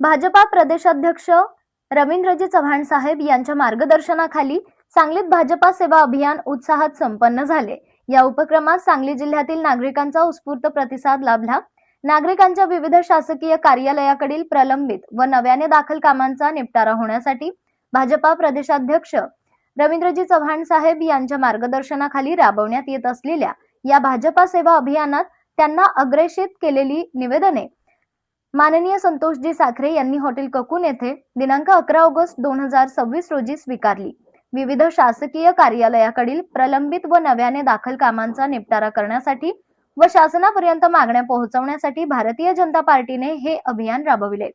भाजपा प्रदेशाध्यक्ष रवींद्रजी चव्हाण साहेब यांच्या मार्गदर्शनाखाली सांगलीत भाजपा सेवा अभियान उत्साहात संपन्न झाले। या उपक्रमात सांगली जिल्ह्यातील नागरिकांचा उत्स्फूर्त प्रतिसाद लाभला। नागरिकांच्या विविध शासकीय कार्यालयाकडील प्रलंबित व नव्याने दाखल कामांचा निपटारा होण्यासाठी भाजपा प्रदेशाध्यक्ष रवींद्रजी चव्हाण साहेब यांच्या मार्गदर्शनाखाली राबवण्यात येत असलेल्या या भाजपा सेवा अभियानात त्यांना अग्रेषित केलेली निवेदने माननीय संतोषजी साखरे यांनी हॉटेल ककून येथे दिनांक 11 ऑगस्ट 2026 रोजी स्वीकारली। विविध शासकीय कार्यालयाकडील प्रलंबित व नव्याने दाखल कामांचा निपटारा करण्यासाठी व शासनापर्यंत मागण्या पोहोचवण्यासाठी भारतीय जनता पार्टीने हे अभियान राबविले।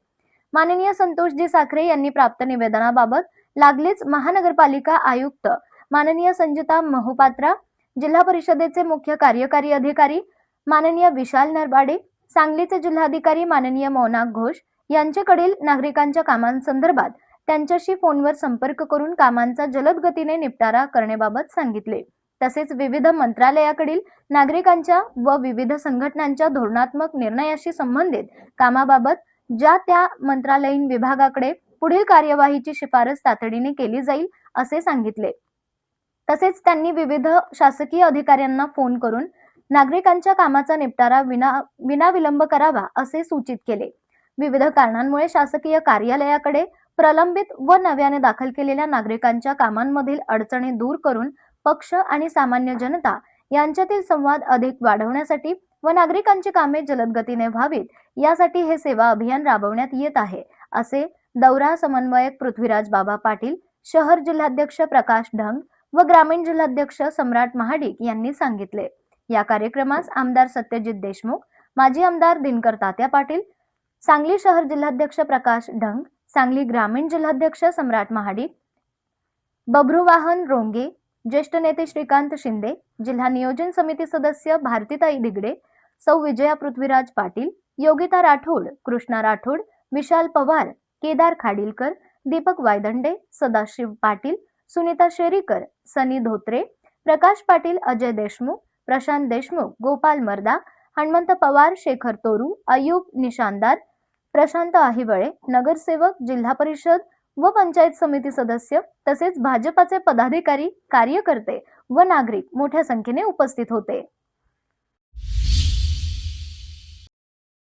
माननीय संतोषजी साखरे यांनी प्राप्त निवेदनाबाबत लागलीच महानगरपालिका आयुक्त माननीय संजिता मोहोपात्रा, जिल्हा परिषदेचे मुख्य कार्यकारी अधिकारी माननीय विशाल नरबाडे, सांगलीचे जिल्हाधिकारी माननीय मौनाक घोष यांच्याकडील नागरिकांच्या कामांसंदर्भात त्यांच्याशी फोनवर संपर्क करून कामांचा जलद गतीने निपटारा करण्याबाबत सांगितले। तसेच विविध मंत्रालयाकडील नागरिकांच्या व विविध संघटनांच्या धोरणात्मक निर्णयाशी संबंधित कामाबाबत ज्या त्या मंत्रालयीन विभागाकडे पुढील कार्यवाहीची शिफारस तातडीने केली जाईल असे सांगितले। तसेच त्यांनी विविध शासकीय अधिकाऱ्यांना फोन करून नागरिकांच्या कामाचा निपटारा विनाविलंब करावा असे सूचित केले। विविध कारणांमुळे शासकीय कार्यालयाकडे प्रलंबित व नव्याने दाखल केलेल्या नागरिकांच्या कामांमधील अडचणी दूर करून पक्ष आणि सामान्य जनता यांच्यातील संवाद अधिक वाढवण्यासाठी व नागरिकांची कामे जलद गतीने व्हावीत यासाठी हे सेवा अभियान राबवण्यात येत आहे असे दौरा समन्वयक पृथ्वीराज बाबा पाटील, शहर जिल्हाध्यक्ष प्रकाश ढंग व ग्रामीण जिल्हाध्यक्ष सम्राट महाडिक यांनी सांगितले। या कार्यक्रमास आमदार सत्यजित देशमुख, माजी आमदार दिनकर तात्या पाटील, सांगली शहर जिल्हाध्यक्ष प्रकाश ढंग, सांगली ग्रामीण जिल्हाध्यक्ष सम्राट महाडिक, बब्रुवाहन रोंगे, ज्येष्ठ नेते श्रीकांत शिंदे, जिल्हा नियोजन समिती सदस्य भारतीताई दिगडे, सौ विजया पृथ्वीराज पाटील, योगिता राठोड, कृष्णा राठोड, विशाल पवार, केदार खाडीलकर, दीपक वायदंडे, सदाशिव पाटील, सुनीता शेरीकर, सनी धोत्रे, प्रकाश पाटील, अजय देशमुख, प्रशांत देशमुख, गोपाल मर्दा, हनुमंत पवार, शेखर तोरू, अयूब निशानदार, प्रशांत आहिवळे, नगरसेवक, जिल्हा परिषद व पंचायत समिती सदस्य तसेच भाजपाचे पदाधिकारी, कार्यकर्ते व नागरिक मोठ्या संख्येने उपस्थित होते।